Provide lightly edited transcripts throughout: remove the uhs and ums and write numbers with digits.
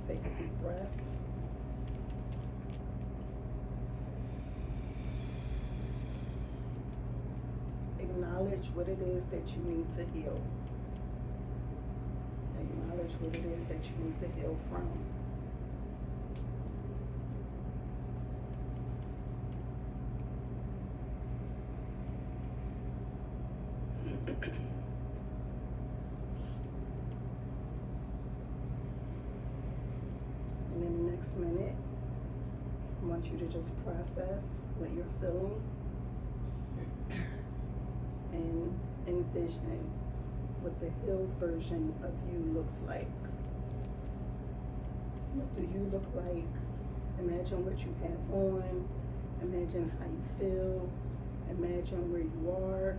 take a deep breath. Acknowledge what it is that you need to heal. Acknowledge what it is that you need to heal from. And in the next minute, I want you to just process what you're feeling and envision what the healed version of you looks like. What do you look like? Imagine what you have on. Imagine how you feel. Imagine where you are.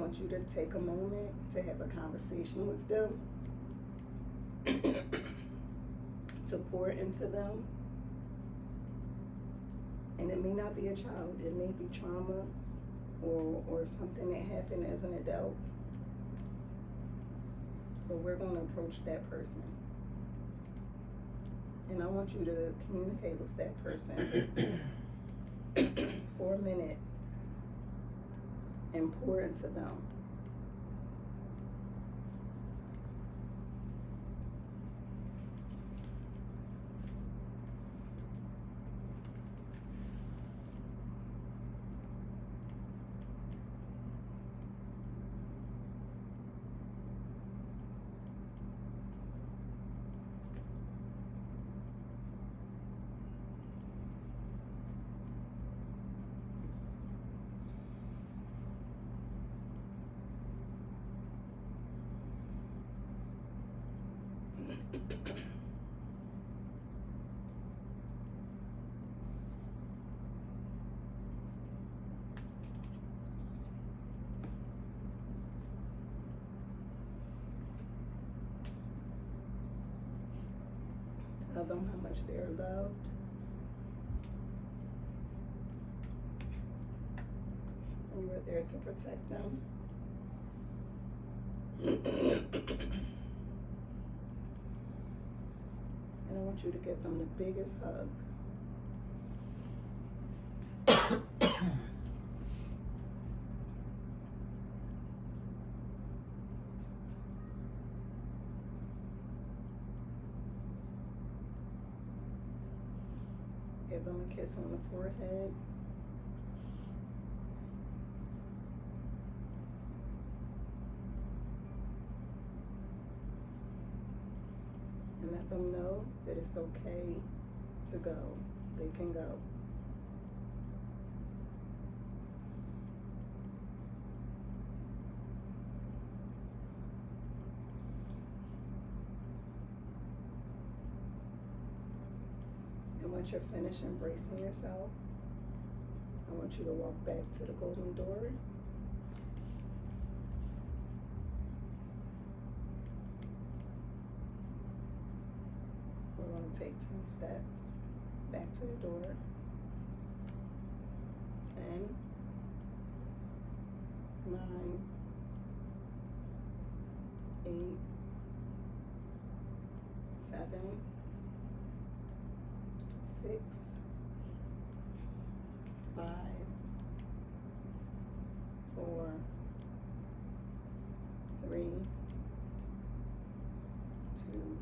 want you to take a moment to have a conversation with them, to pour into them. And it may not be a child, it may be trauma or something that happened as an adult. But we're going to approach that person. And I want you to communicate with that person for a minute and pour into them. Tell them how much they're loved. And you're there to protect them. And I want you to give them the biggest hug. Give them a kiss on the forehead. And let them know that it's okay to go. They can go. And once you're finished embracing yourself, I want you to walk back to the golden door. We're going to take 10 steps back to the door. 10, 9, 8, 7, 6, 5, 4, 3, 2,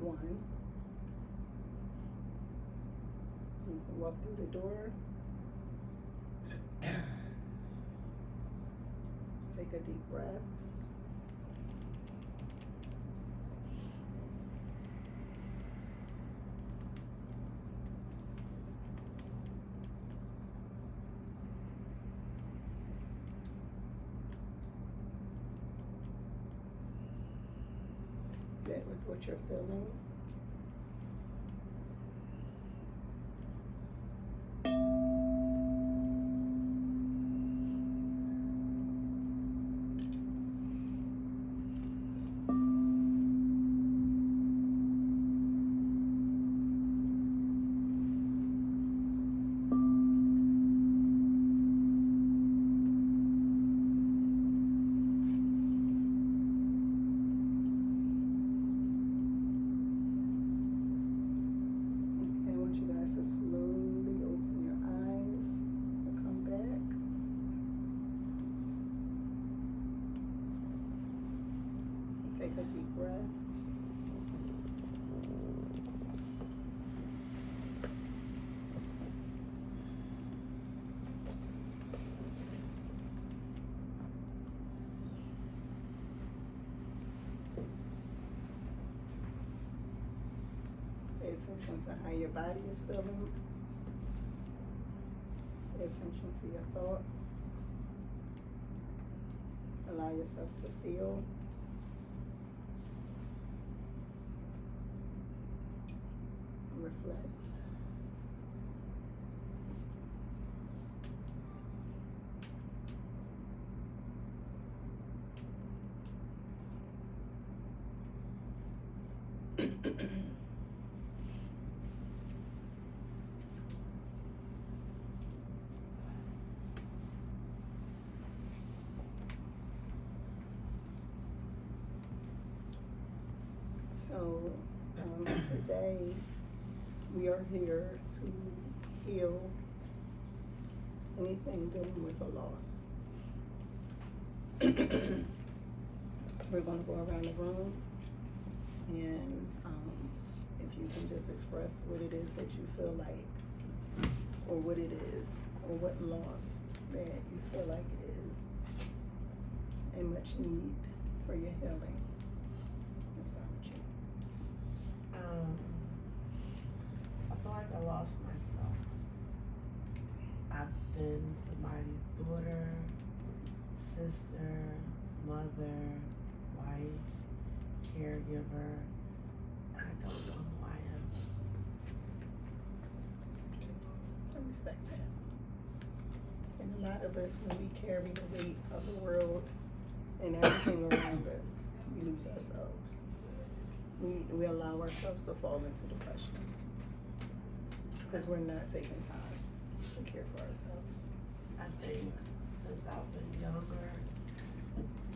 1. You can walk through the door. Take a deep breath. Sit with what you're feeling. To slowly open your eyes and come back. Take a deep breath. Pay attention to how your body is feeling. Pay attention to your thoughts. Allow yourself to feel. Reflect. So, today we are here to heal anything dealing with a loss. We're gonna go around the room and, if you can just express what it is that you feel like, or what it is, or what loss that you feel like it is in much need for your healing. Let's start with you. I feel like I lost myself. I've been somebody's daughter, sister, mother, wife, caregiver. I don't know who I am. I respect that. And a lot of us, when we carry the weight of the world and everything around us, we lose ourselves. We allow ourselves to fall into depression because we're not taking time to care for ourselves. I think since I've been younger,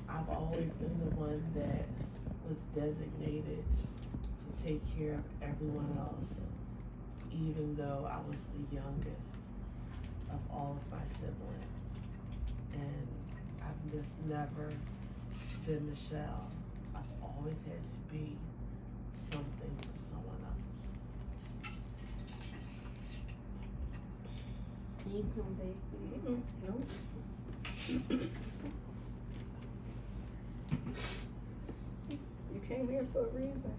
I've always been the one that was designated to take care of everyone else, even though I was the youngest of all of my siblings. And I've just never been Michelle. I've always had to be something for someone else. Can you come back to you? Nope. You came here for a reason.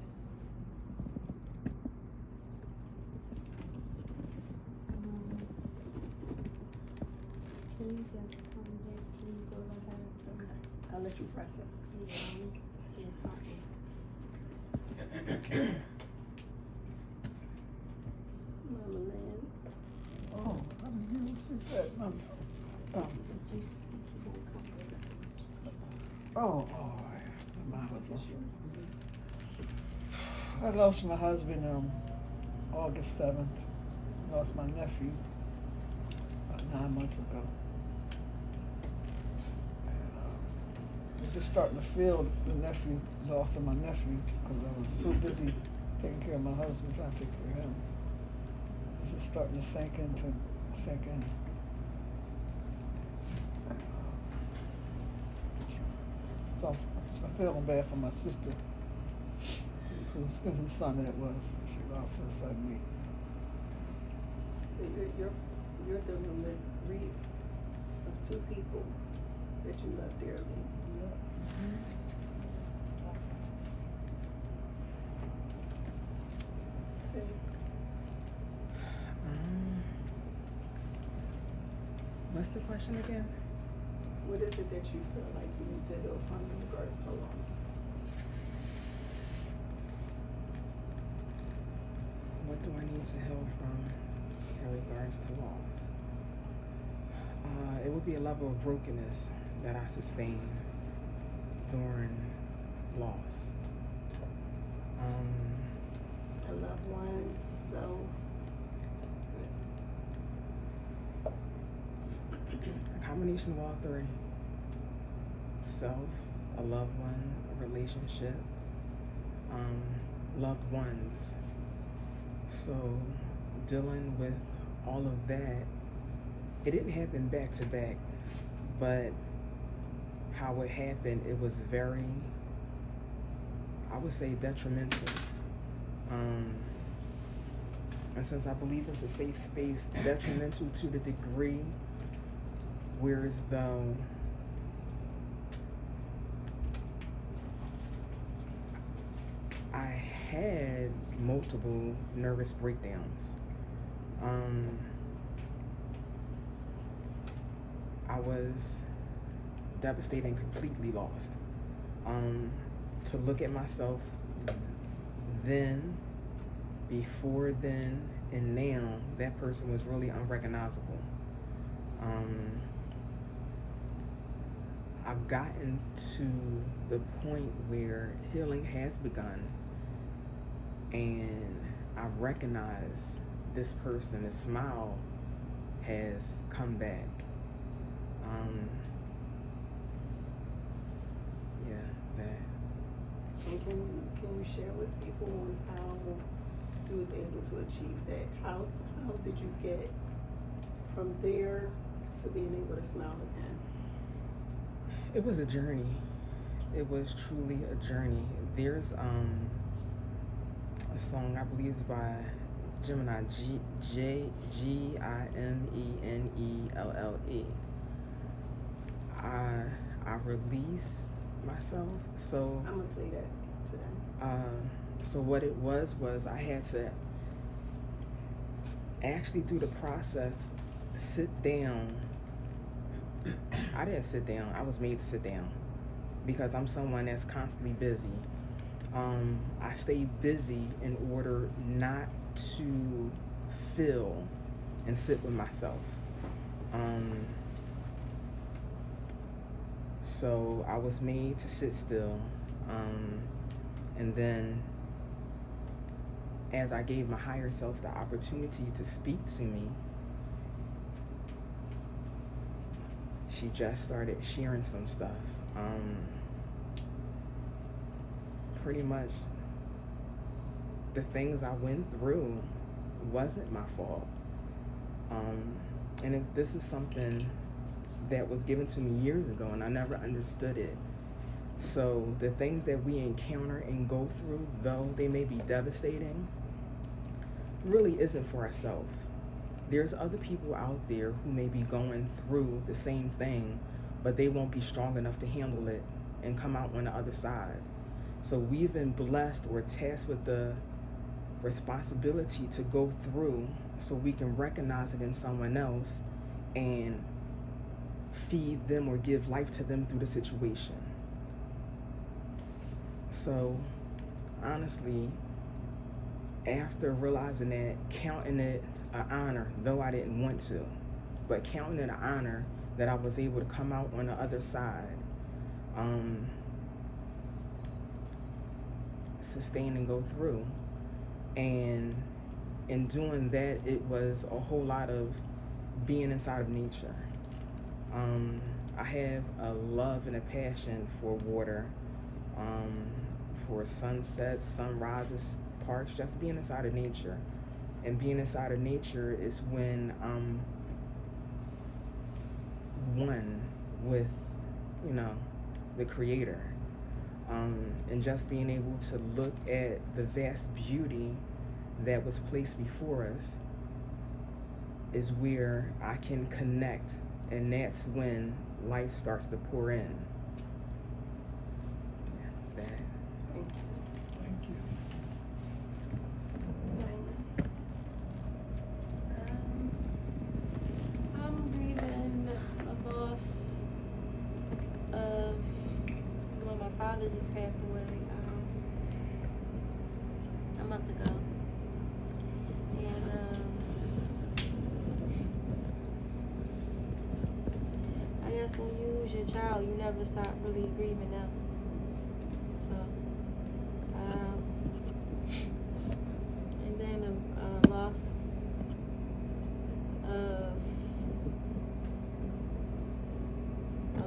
Can you just come back? Can you go like that? Okay. I'll let you process. Yes, okay. Mama Lynn. Oh, I didn't hear what she said. But you won't come back. Oh, my mind was lost. I lost my husband August 7th. Lost my nephew about 9 months ago. And I'm just starting to feel the loss of my nephew because I was so busy taking care of my husband, trying to take care of him. It's just starting to sink in. So I'm feeling bad for my sister, whose son that was. She lost her suddenly. So you're dealing with grief of two people that you love dearly. So, What's the question again? what is it that you feel like you need to heal from in regards to loss? What do I need to heal from in regards to loss? It would be a level of brokenness that I sustained during loss. A loved one, so A combination of all three. Self, a loved one, a relationship, loved ones. So dealing with all of that, it didn't happen back to back, but how it happened, it was very, I would say, detrimental. And since I believe it's a safe space, detrimental to the degree whereas though I had multiple nervous breakdowns. I was devastated and completely lost. To look at myself then, before then, and now, that person was really unrecognizable. I've gotten to the point where healing has begun, and I recognize this person, the smile has come back. Yeah, that. And can you share with people on how you was able to achieve that? How did you get from there to being able to smile again? It was a journey. It was truly a journey. There's a song, I believe it's by Gemini, Gimenelle. I released myself, so I'm gonna play that today. so what it was I had to actually, through the process, sit down. I didn't sit down, I was made to sit down because I'm someone that's constantly busy. I stay busy in order not to feel and sit with myself. So I was made to sit still. And then as I gave my higher self the opportunity to speak to me, she just started sharing some stuff. Pretty much the things I went through wasn't my fault. And this is something that was given to me years ago, and I never understood it. So the things that we encounter and go through, though they may be devastating, really isn't for ourselves. There's other people out there who may be going through the same thing, but they won't be strong enough to handle it and come out on the other side. So we've been blessed or tasked with the responsibility to go through so we can recognize it in someone else and feed them or give life to them through the situation. So honestly, after realizing that, counting it an honor, though I didn't want to, but counting it an honor that I was able to come out on the other side, sustain and go through. And in doing that, it was a whole lot of being inside of nature. I have a love and a passion for water, for sunsets, sunrises, parks, just being inside of nature. And being inside of nature is when I'm one with, the Creator. And just being able to look at the vast beauty that was placed before us is where I can connect, and that's when life starts to pour in. Yeah, that. Thank you. I'm grieving a loss of when my father just passed away a month ago. And I guess when you lose your child, you never stop really grieving them. So, and then a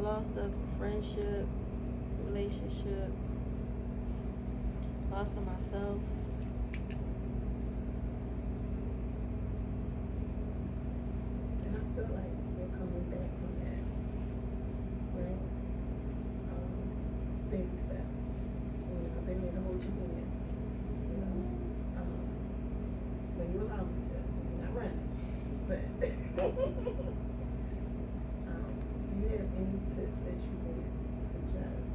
loss of friendship, relationship, loss of myself. And I feel like you're coming back from that, right? Baby steps. I've been there to hold you in. When you allow me to, you're not running, but do you have any tips that you would suggest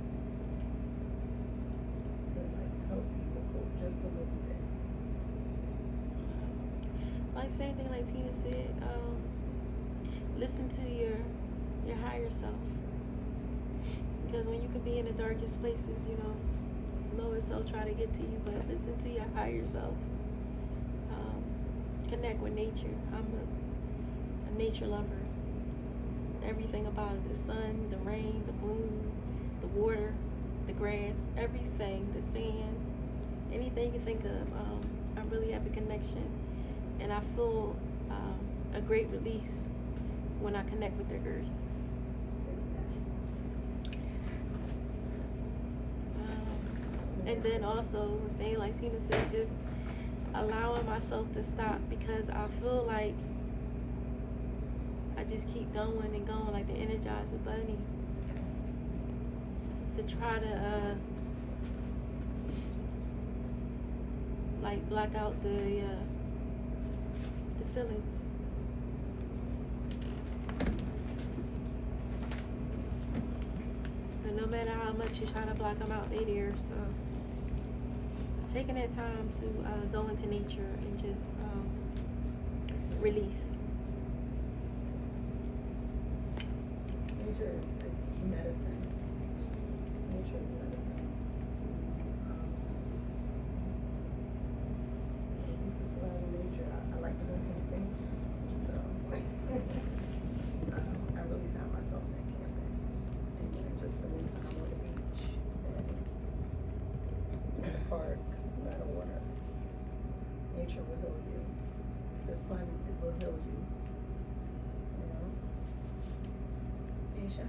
to help people cope just a little bit? Like same thing like Tina said, listen to your higher self. Because when you can be in the darkest places, lower self try to get to you, but listen to your higher self. Connect with nature. I'm a nature lover. Everything about it, the sun, the rain, the moon, the water, the grass, everything, the sand, anything you think of. I really have a connection, and I feel a great release when I connect with their earth. And then also saying, like Tina said, just allowing myself to stop, because I feel like I just keep going and going like the Energizer Bunny to try to like block out the feelings. And no matter how much you try to block them out, they there. So taking that time to go into nature and just release. Nature is medicine. Nature is medicine. That's why I love nature. I like to go camping. So I really found myself in camping. And then just spending time on the beach and in the park, by the water. Nature will heal you. The sun will heal you. You know? Aisha?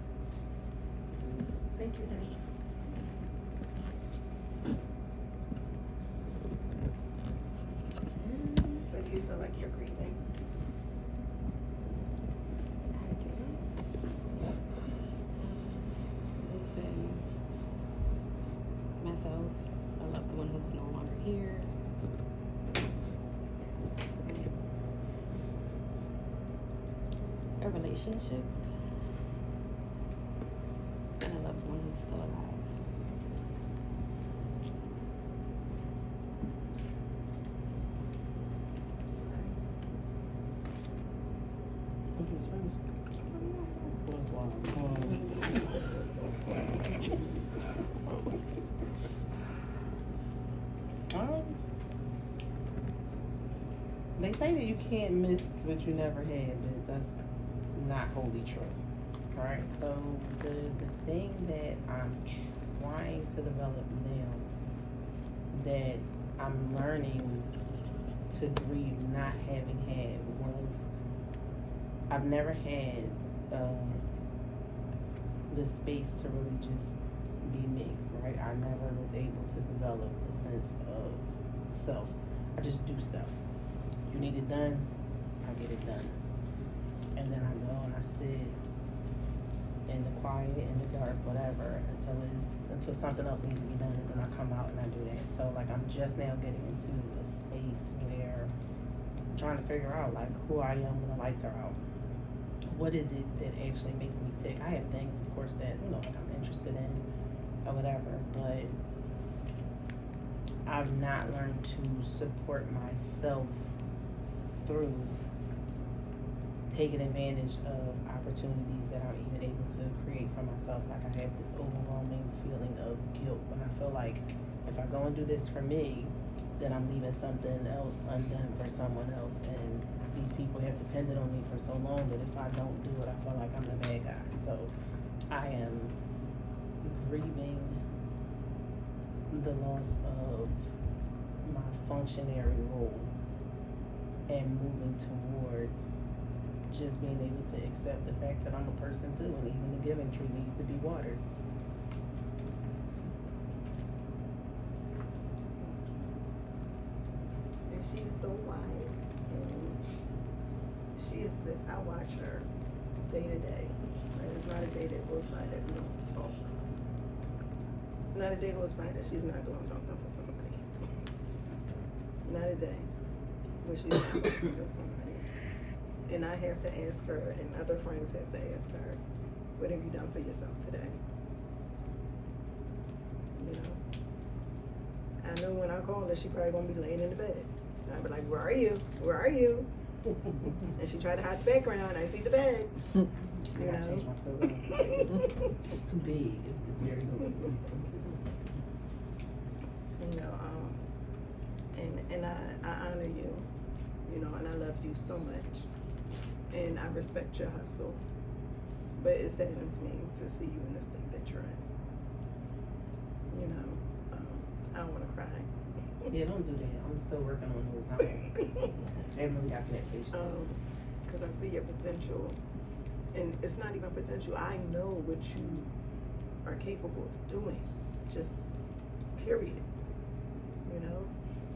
Thank you, Daddy. So do you feel like you're grieving? Losing myself, a loved one who's no longer here. A relationship. And a loved one who's still alive. They say that you can't miss what you never had, but that's not wholly true. Alright, so the thing that I'm trying to develop now, that I'm learning to grieve not having had, was I've never had the space to really just be me, right? I never was able to develop a sense of self. I just do stuff. You need it done, I get it done. And then I go and I sit in the quiet, in the dark, whatever, until something else needs to be done, and then I come out and I do that. So like I'm just now getting into a space where I'm trying to figure out like who I am when the lights are out. What is it that actually makes me tick? I have things, of course, that like I'm interested in or whatever, but I've not learned to support myself through taking advantage of opportunities that I'm even able to create for myself. Like I have this overwhelming feeling of guilt when I feel like if I go and do this for me, then I'm leaving something else undone for someone else. And these people have depended on me for so long that if I don't do it, I feel like I'm the bad guy. So I am grieving the loss of my functionary role and moving toward just being able to accept the fact that I'm a person too, and even the giving tree needs to be watered. And she's so wise, and she assists. I watch her day to day. Like, there's not a day that goes by that we don't talk. Not a day goes by that she's not doing something for somebody. Not a day where she's not doing something for somebody. And I have to ask her, and other friends have to ask her, what have you done for yourself today? You know? I know when I call her, she probably gonna be laying in the bed. And I'd be like, where are you? Where are you? And she tried to hide the background. I see the bed. You I gotta know? change my pillow. It's too big. It's very loose. You know, and I honor you, you know, and I love you so much. And I respect your hustle. But it saddens me to see you in the state that you're in. You know, I don't want to cry. Yeah, don't do that. I'm still working on those. I haven't really got to that place. Cause I see your potential, and it's not even potential, I know what you are capable of doing, just period, you know?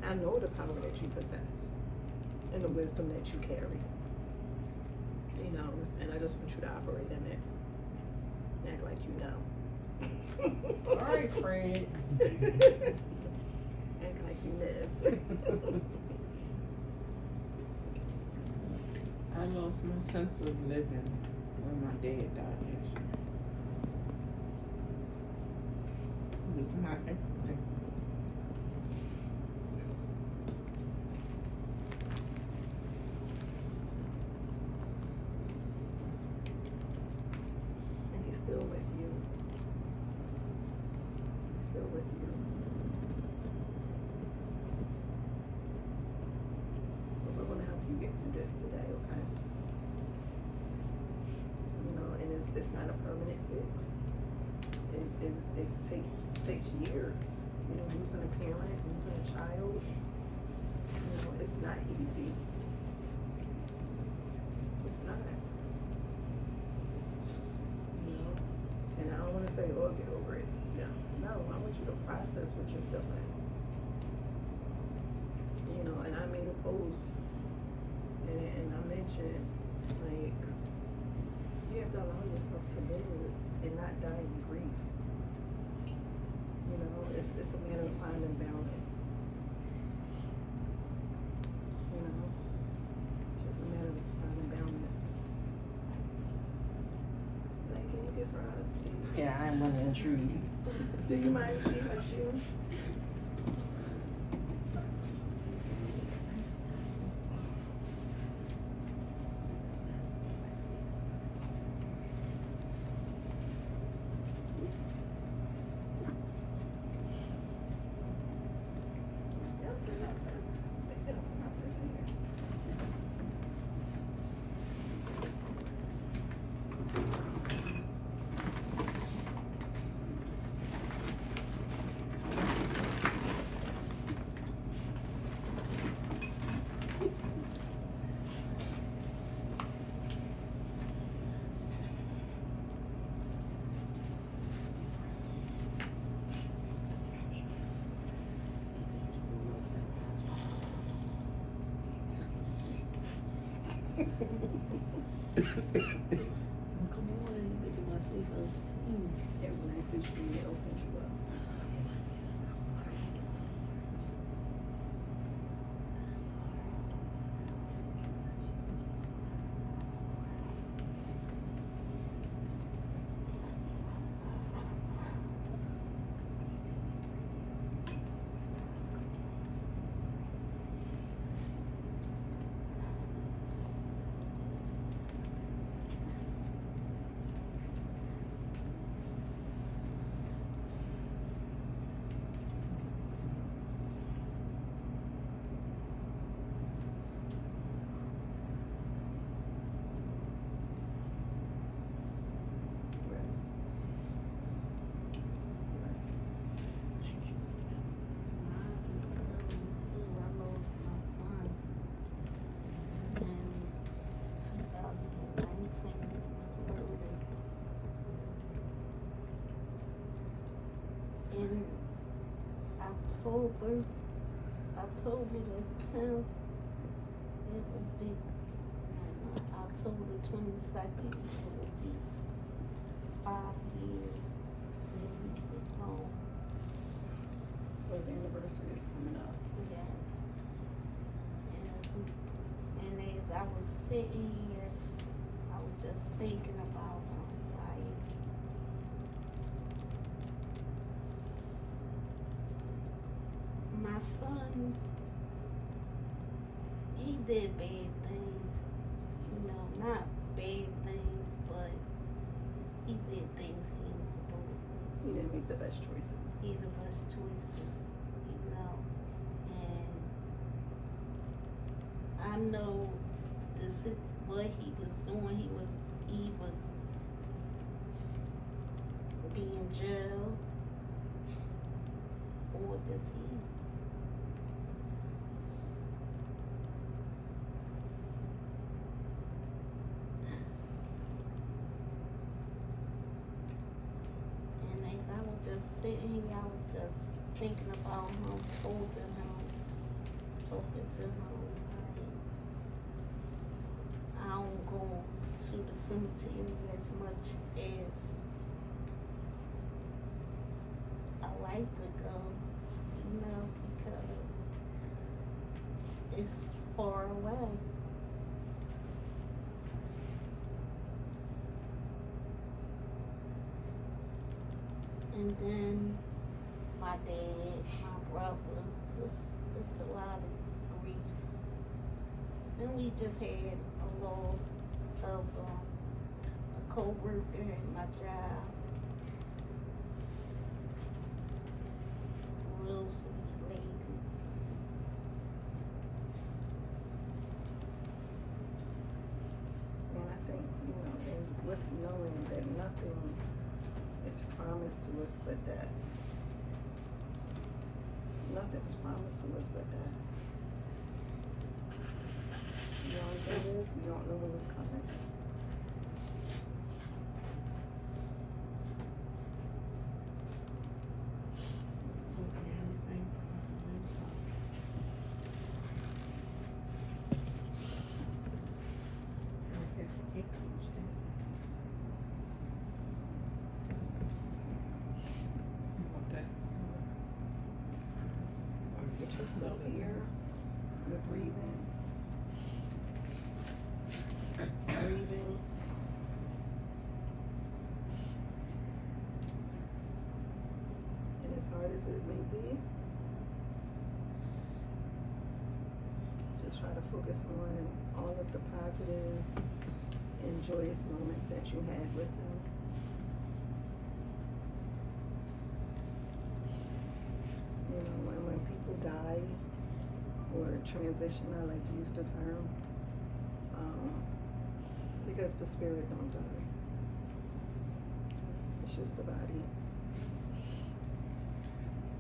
I know the power that you possess, and the wisdom that you carry, you know, and I just want you to operate in it, act like you know. All right, Fred. Act like you live. I lost my sense of living when my dad died. Actually. He was my everything. And he's still with you. He's still with you. But we're gonna help you get through this today, okay? You know, and it's not a permanent fix. It takes years. You know, losing a parent, losing a child. You know, it's not easy. It's not. You know, and I don't want to say, oh, get over it. No, I want you to process what you're feeling. You know, and I made a post, and I mentioned, like, you have to allow yourself to live and not die in grief. You know, it's a matter of finding balance. You know, it's just a matter of finding balance. Like, can you give her a hug, please? Yeah, I didn't want to intrude. Do you mind if she hugs you? Yeah, sit up first. Get up on my first finger. Come on, you want to see us. It relaxes you and it opens you up. In October the 10th, it would be, October the 22nd, it would be 5 years. And we were home. So his anniversary is coming up. Yes. And as I was sitting here, I was just thinking about like my son, he did bad things, you know, not bad things, but he did things he ain't supposed to. He didn't make the best choices. He the best choices, you know, and I know what he was doing. He would either be in jail or deceased. sitting here, I was just thinking about him, holding him, talking to him. I don't go to the cemetery as much as I like to go, you know, because it's far away. And then my dad, my brother, it's a lot of grief. And we just had a loss of a co-worker at my job. Real sweet lady. And I think, you know, and with knowing that nothing is promised to us but that. Nothing is promised to us but that. The only thing is, we don't know when it's coming. You want that? You're just still here, you're breathing. Breathing. And as hard as it may be, just try to focus on all of the positive and joyous moments that you had with him. You know, when people die or transition, I like to use the term, because the spirit don't die. It's just the body.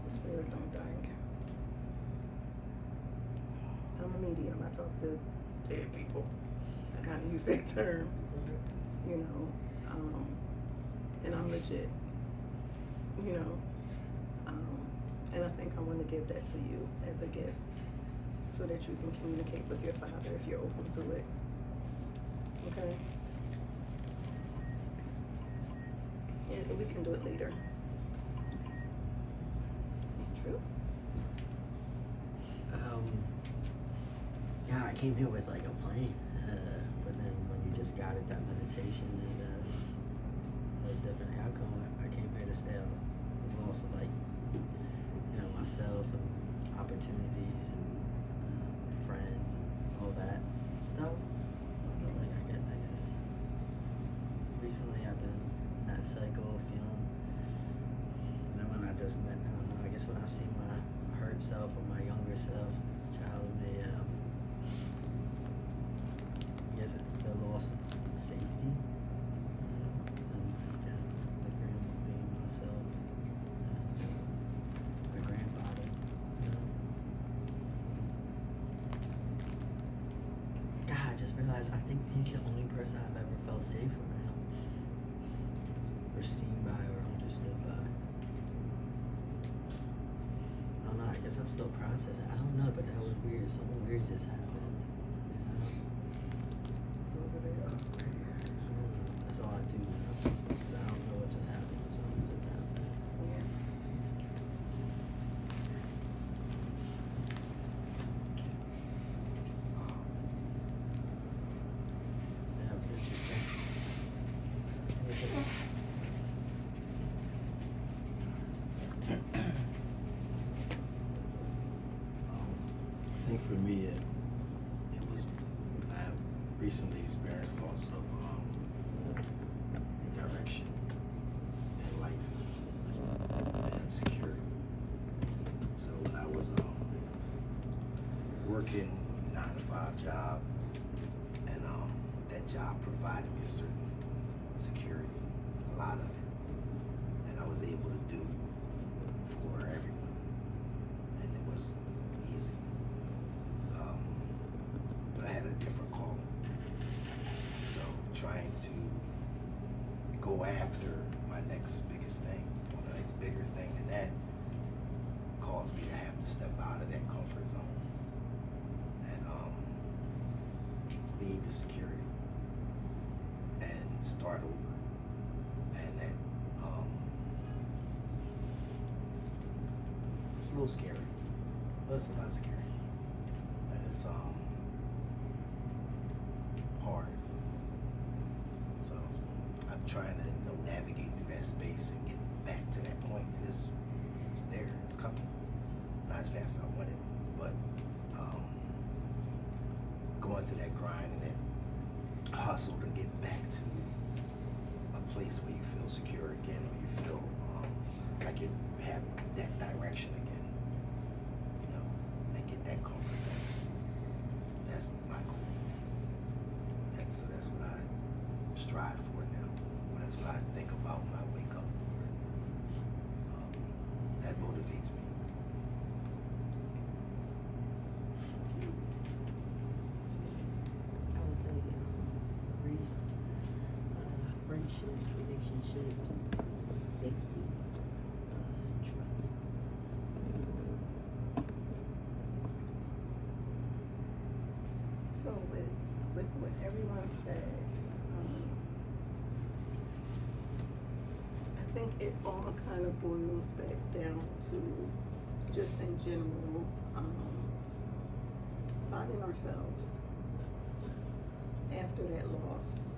The spirit don't die. I'm a medium. I talk to dead people. I kind of use that term, you know, and I'm legit, you know. And I think I want to give that to you as a gift so that you can communicate with your Father if you're open to it. Okay? And we can do it later. True? Yeah, I came here with like a plan, but then when you just got it, that meditation and a different outcome, I came here to stay. I'm also like, you know, myself and opportunities and friends and all that stuff. Like I guess recently I've been in that cycle of feeling. And then when I just met, I don't know, I guess when I see my hurt self or my younger self as a child, they I guess the loss of safety. And yeah, my grandma being myself, my grandfather, you know. God, I just realized I think he's the only person I've ever felt safe around, or seen by, or understood by. I don't know, I guess I'm still processing. I don't know, but that was weird. Something weird just happened. You know? So over there. That's all I do now. 'Cause I don't know what just happened. Something just happened. Yeah. That was interesting. I think for me, it was, I recently experienced loss of direction in life and security. So when I was working 9-to-5 job, and that job provided me a certain security, a lot of it, and I was able to do for everyone, and it was easy. But I had a different calling. So trying to go after my next biggest thing, my next bigger thing than that caused me to have to step out of that comfort zone and leave the security and start over. And that it's a little scary, but it's a lot scary, and it's hard. So I'm trying to navigate through that space and get back to that point, and it's there, it's coming. Not as fast as I wanted, but going through that grind and that hustle to get back to a place where you feel secure again, or you feel like you have that direction again, you know, and get that comfort back. That's my goal. And so that's what I strive for now. That's what I think about when I wake up. That motivates me. I would say grief, friendships, relationships, safety, trust. So with what everyone said, I think it all kind of boils back down to just in general, finding ourselves after that loss,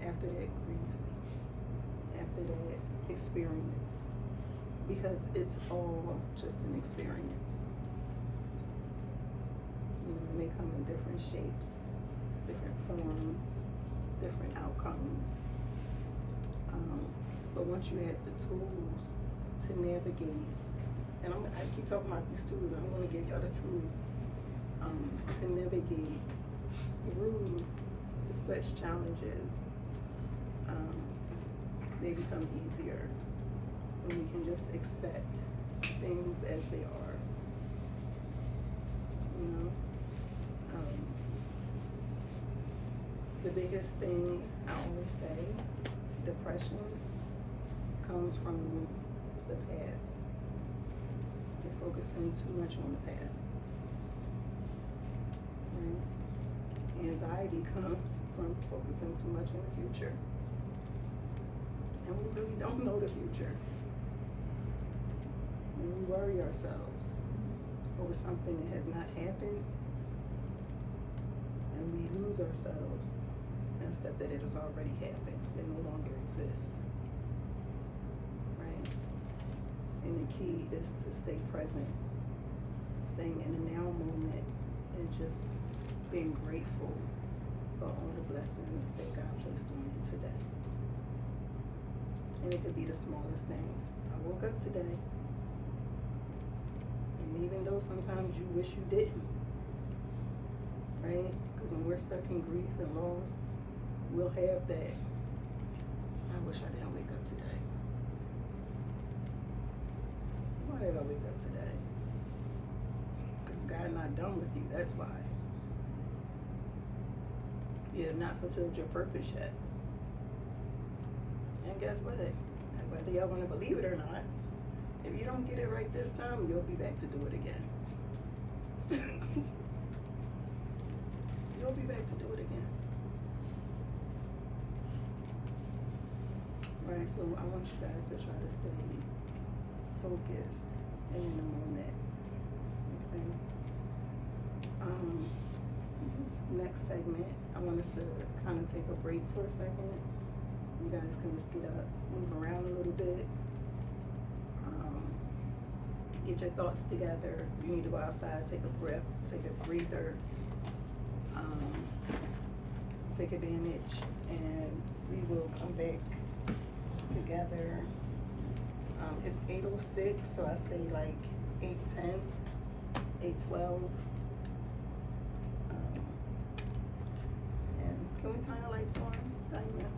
after that grief, after that experience, because it's all just an experience. You know, it may come in different shapes, different forms, different outcomes. But once you have the tools to navigate, and I keep talking about these tools, I'm gonna give y'all the tools to navigate through such challenges, they become easier when we can just accept things as they are. You know? The biggest thing I always say, depression comes from the past. You're focusing too much on the past. Right? Anxiety comes from focusing too much on the future. And we really don't know the future. When we worry ourselves over something that has not happened, and we lose ourselves in stuff that it has already happened, that no longer exists. Right? And the key is to stay present, staying in the now moment, and just being grateful for all the blessings that God placed on you today. And it could be the smallest things. I woke up today, and even though sometimes you wish you didn't, right? Because when we're stuck in grief and loss, we'll have that, I wish I didn't wake up today. Why did I wake up today? Because God not done with you, that's why. You have not fulfilled your purpose yet. And guess what? Whether y'all want to believe it or not, if you don't get it right this time, you'll be back to do it again. You'll be back to do it again. Right, so I want you guys to try to stay focused and in the moment. Okay. This next segment, I want us to kind of take a break for a second. You guys can just get up, move around a little bit. Get your thoughts together. You need to go outside, take a breath, take a breather. Take advantage, and we will come back together. It's 8:06, so I say like 8:10, 8:12. And can we turn the lights on, Diana?